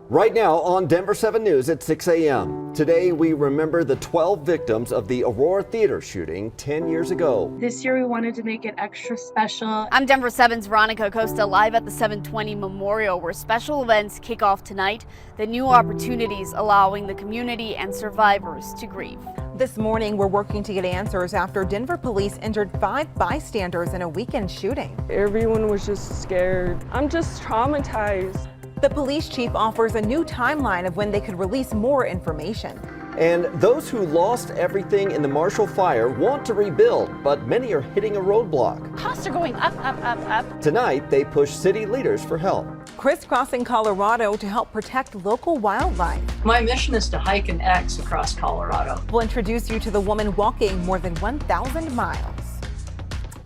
Right now on Denver 7 News at 6 a.m. Today we remember the 12 victims of the Aurora theater shooting 10 years ago. This year we wanted to make it extra special. I'm Denver 7's Veronica Costa, live at the 720 Memorial, where special events kick off tonight. The new opportunities allowing the community and survivors to grieve. This morning, we're working to get answers after Denver police injured 5 bystanders in a weekend shooting. Everyone was just scared. I'm just traumatized. The police chief offers a new timeline of when they could release more information. And those who lost everything in the Marshall fire want to rebuild, but many are hitting a roadblock. Costs are going up, up, up, up. Tonight, they push city leaders for help. Crisscrossing Colorado to help protect local wildlife. My mission is to hike an X across Colorado. We'll introduce you to the woman walking more than 1,000 miles.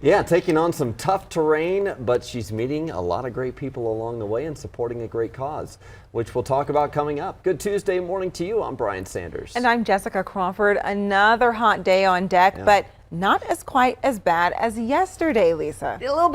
Yeah, taking on some tough terrain, but she's meeting a lot of great people along the way and supporting a great cause, which we'll talk about coming up. Good Tuesday morning to you. I'm Brian Sanders. And I'm Jessica Crawford. Another hot day on deck, but not quite as bad as yesterday, Lisa. A little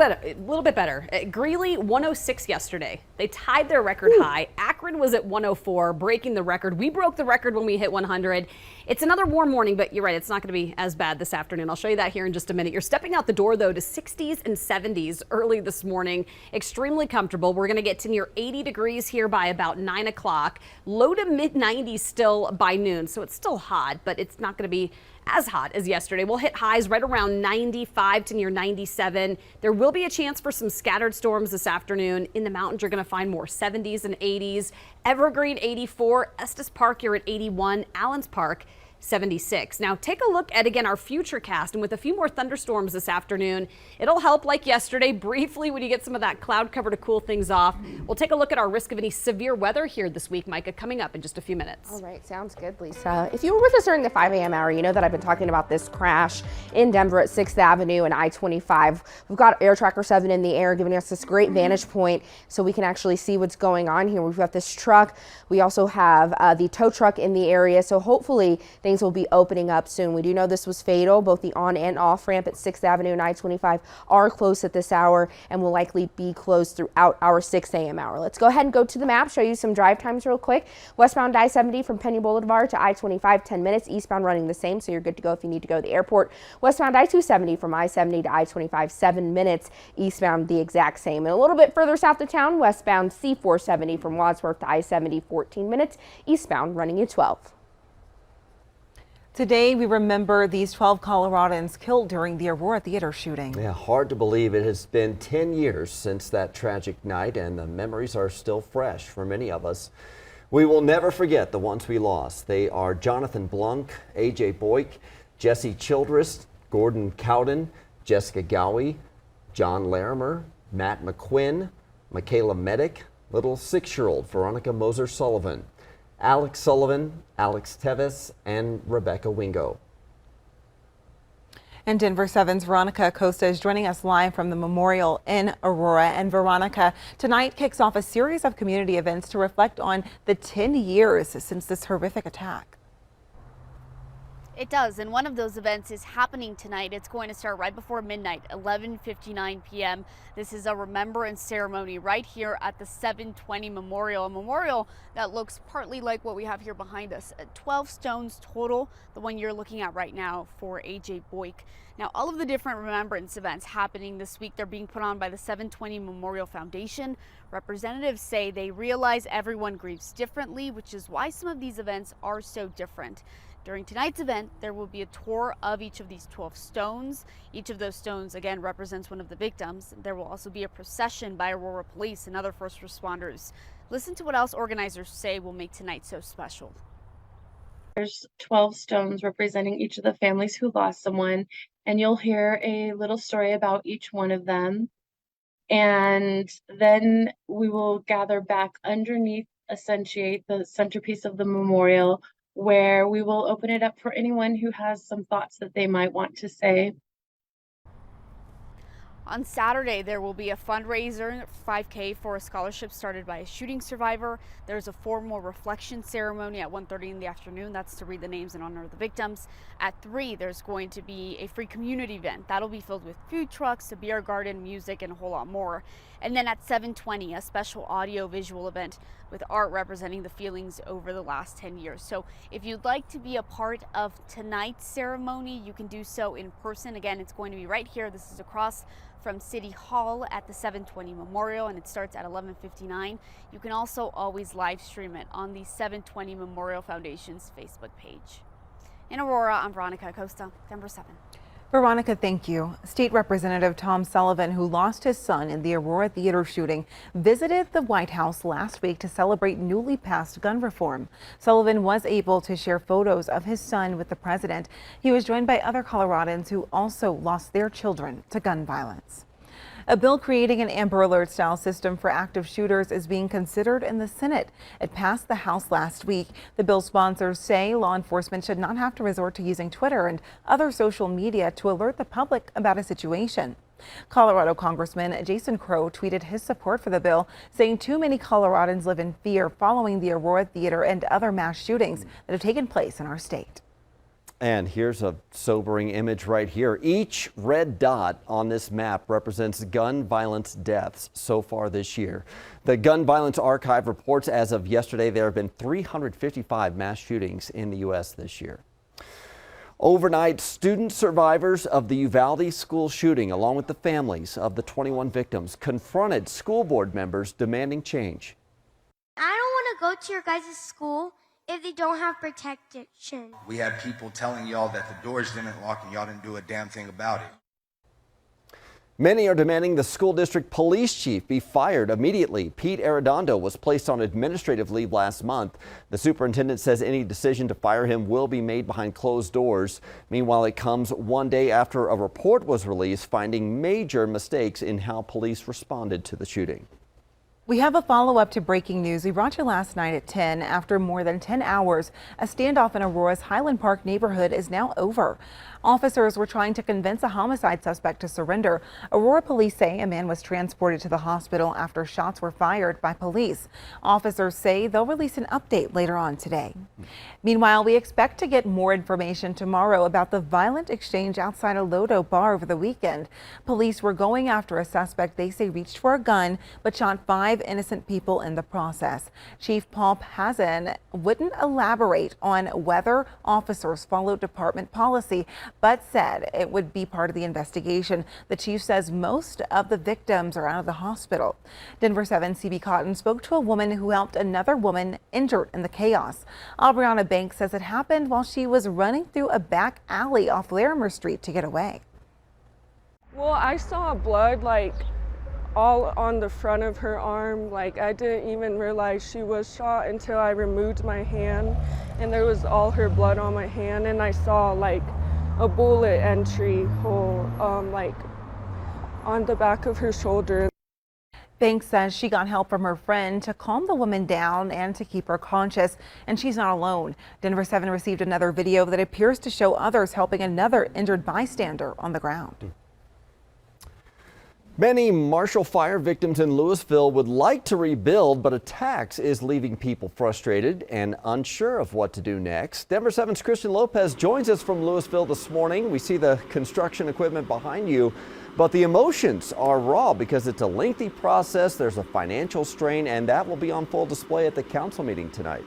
bit better. Greeley 106 yesterday. They tied their record high. Akron was at 104, breaking the record. We broke the record when we hit 100. It's another warm morning, but you're right, it's not going to be as bad this afternoon. I'll show you that here in just a minute. You're stepping out the door, though, to 60s and 70s early this morning. Extremely comfortable. We're going to get to near 80 degrees here by about 9 o'clock. Low to mid 90s still by noon, so it's still hot, but it's not going to be as hot as yesterday. We'll hit highs right around 95 to near 97. There will be a chance for some scattered storms this afternoon. In the mountains, you're going to find more 70s and 80s. Evergreen 84, Estes Park, you're at 81, Allens Park 76. Now take a look at, again, our future cast, and with a few more thunderstorms this afternoon, it'll help like yesterday briefly when you get some of that cloud cover to cool things off. We'll take a look at our risk of any severe weather here this week, Micah, coming up in just a few minutes. All right, sounds good, Lisa. If you were with us during the 5 a.m. hour, you know that I've been talking about this crash in Denver at 6th Avenue and I-25. We've got Air Tracker 7 in the air giving us this great vantage point so we can actually see what's going on here. We've got this truck. We also have the tow truck in the area, so hopefully things will be opening up soon. We do know this was fatal. Both the on and off ramp at 6th Avenue and I-25 are closed at this hour and will likely be closed throughout our 6 a.m. hour. Let's go ahead and go to the map, show you some drive times real quick. Westbound I-70 from Penny Boulevard to I-25, 10 minutes. Eastbound running the same, so you're good to go if you need to go to the airport. Westbound I-270 from I-70 to I-25, 7 minutes. Eastbound the exact same. And a little bit further south of town, westbound C-470 from Wadsworth to I-70, 14 minutes. Eastbound running at 12. Today, we remember these 12 Coloradans killed during the Aurora theater shooting. Yeah, hard to believe it has been 10 years since that tragic night, and the memories are still fresh for many of us. We will never forget the ones we lost. They are Jonathan Blunk, A.J. Boyk, Jesse Childress, Gordon Cowden, Jessica Gowie, John Larimer, Matt McQuinn, Michaela Medic, little 6-year-old Veronica Moser Sullivan, Alex Sullivan, Alex Tevis, and Rebecca Wingo. And Denver 7's Veronica Costa is joining us live from the memorial in Aurora. And Veronica, tonight kicks off a series of community events to reflect on the 10 years since this horrific attack. It does, and one of those events is happening tonight. It's going to start right before midnight, 11:59 p.m. This is a remembrance ceremony right here at the 720 Memorial, a memorial that looks partly like what we have here behind us. 12 stones total, the one you're looking at right now for A.J. Boyk. Now, all of the different remembrance events happening this week, they're being put on by the 720 Memorial Foundation. Representatives say they realize everyone grieves differently, which is why some of these events are so different. During tonight's event, there will be a tour of each of these 12 stones. Each of those stones, again, represents one of the victims. There will also be a procession by Aurora Police and other first responders. Listen to what else organizers say will make tonight so special. There's 12 stones representing each of the families who lost someone, and you'll hear a little story about each one of them. And then we will gather back underneath Accentuate, the centerpiece of the memorial, where we will open it up for anyone who has some thoughts that they might want to say. On Saturday, there will be a fundraiser, 5K, for a scholarship started by a shooting survivor. There's a formal reflection ceremony at 1:30 in the afternoon. That's to read the names and honor the victims. At 3, there's going to be a free community event. That'll be filled with food trucks, a beer garden, music, and a whole lot more. And then at 7:20, a special audio-visual event with art representing the feelings over the last 10 years. So if you'd like to be a part of tonight's ceremony, you can do so in person. Again, it's going to be right here. This is across from City Hall at the 720 Memorial, and it starts at 11:59. You can also always live stream it on the 720 Memorial Foundation's Facebook page. In Aurora, I'm Veronica Acosta, Denver 7. Veronica, thank you. State Representative Tom Sullivan, who lost his son in the Aurora theater shooting, visited the White House last week to celebrate newly passed gun reform. Sullivan was able to share photos of his son with the president. He was joined by other Coloradans who also lost their children to gun violence. A bill creating an Amber Alert style system for active shooters is being considered in the Senate. It passed the House last week. The bill sponsors say law enforcement should not have to resort to using Twitter and other social media to alert the public about a situation. Colorado Congressman Jason Crow tweeted his support for the bill, saying too many Coloradans live in fear following the Aurora theater and other mass shootings that have taken place in our state. And here's a sobering image right here. Each red dot on this map represents gun violence deaths so far this year. The Gun Violence Archive reports as of yesterday there have been 355 mass shootings in the U.S. this year. Overnight, student survivors of the Uvalde school shooting, along with the families of the 21 victims, confronted school board members demanding change. I don't want to go to your guys' school if they don't have protection. We had people telling y'all that the doors didn't lock and y'all didn't do a damn thing about it. Many are demanding the school district police chief be fired immediately. Pete Arredondo was placed on administrative leave last month. The superintendent says any decision to fire him will be made behind closed doors. Meanwhile, it comes one day after a report was released finding major mistakes in how police responded to the shooting. We have a follow-up to breaking news we brought you last night at 10. After more than 10 hours, a standoff in Aurora's Highland Park neighborhood is now over. Officers were trying to convince a homicide suspect to surrender. Aurora police say a man was transported to the hospital after shots were fired by police. Officers say they'll release an update later on today. Meanwhile, we expect to get more information tomorrow about the violent exchange outside a Lodo bar over the weekend. Police were going after a suspect they say reached for a gun but shot 5 innocent people in the process. Chief Paul Pazin wouldn't elaborate on whether officers followed department policy, but said it would be part of the investigation. The chief says most of the victims are out of the hospital. Denver 7 CB Cotton spoke to a woman who helped another woman injured in the chaos. Aubriana Banks says it happened while she was running through a back alley off Larimer Street to get away. Well, I saw blood all on the front of her arm. I didn't even realize she was shot until I removed my hand, and there was all her blood on my hand, and I saw a bullet entry hole on the back of her shoulder. Banks says she got help from her friend to calm the woman down and to keep her conscious, and she's not alone. Denver 7 received another video that appears to show others helping another injured bystander on the ground. Many Marshall Fire victims in Louisville would like to rebuild, but a tax is leaving people frustrated and unsure of what to do next. Denver 7's Christian Lopez joins us from Louisville this morning. We see the construction equipment behind you, but the emotions are raw because it's a lengthy process. There's a financial strain, and that will be on full display at the council meeting tonight.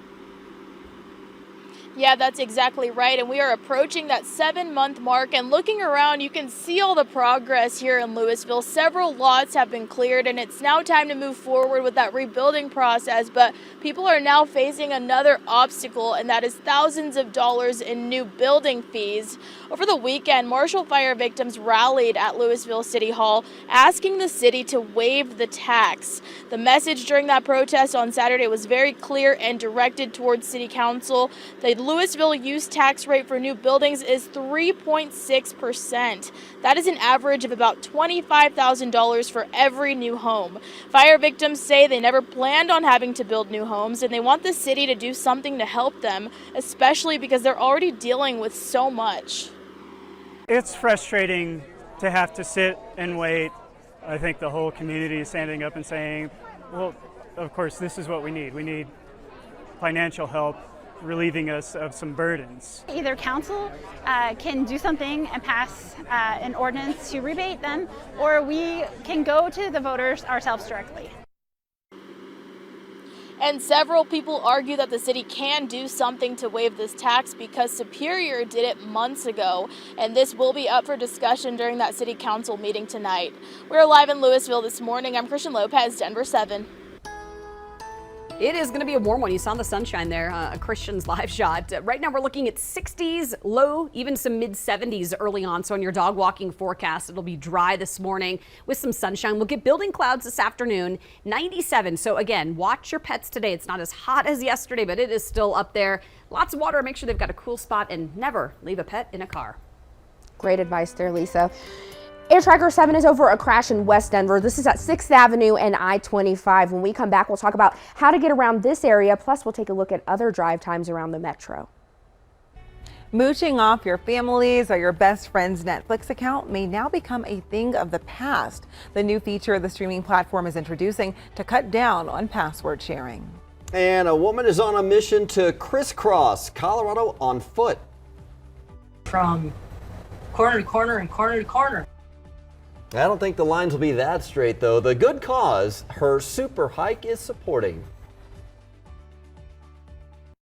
Yeah, that's exactly right. And we are approaching that 7-month mark, and looking around, you can see all the progress here in Louisville. Several lots have been cleared, and it's now time to move forward with that rebuilding process. But people are now facing another obstacle, and that is thousands of dollars in new building fees. Over the weekend, Marshall Fire victims rallied at Louisville City Hall, asking the city to waive the tax. The message during that protest on Saturday was very clear and directed towards City Council. The Louisville use tax rate for new buildings is 3.6%. That is an average of about $25,000 for every new home. Fire victims say they never planned on having to build new homes, and they want the city to do something to help them, especially because they're already dealing with so much. It's frustrating to have to sit and wait I think the whole community is standing up and saying, well, of course, this is what we need. We need financial help relieving us of some burdens. Either council can do something and pass an ordinance to rebate them, or we can go to the voters ourselves directly. And several people argue that the city can do something to waive this tax because Superior did it months ago, and this will be up for discussion during that city council meeting tonight. We're live in Louisville this morning. I'm Christian Lopez, Denver 7. It is going to be a warm one. You saw the sunshine there, a Christian's live shot. Right now we're looking at 60s, low, even some mid 70s early on. So on your dog walking forecast, it'll be dry this morning with some sunshine. We'll get building clouds this afternoon, 97. So again, watch your pets today. It's not as hot as yesterday, but it is still up there. Lots of water. Make sure they've got a cool spot and never leave a pet in a car. Great advice there, Lisa. Air Tracker 7 is over a crash in West Denver. This is at 6th Avenue and I-25. When we come back, we'll talk about how to get around this area. Plus, we'll take a look at other drive times around the metro. Mooching off your family's or your best friend's Netflix account may now become a thing of the past. The new feature the streaming platform is introducing to cut down on password sharing. And a woman is on a mission to crisscross Colorado on foot. From corner to corner and corner to corner. I don't think the lines will be that straight, though. The good cause her super hike is supporting.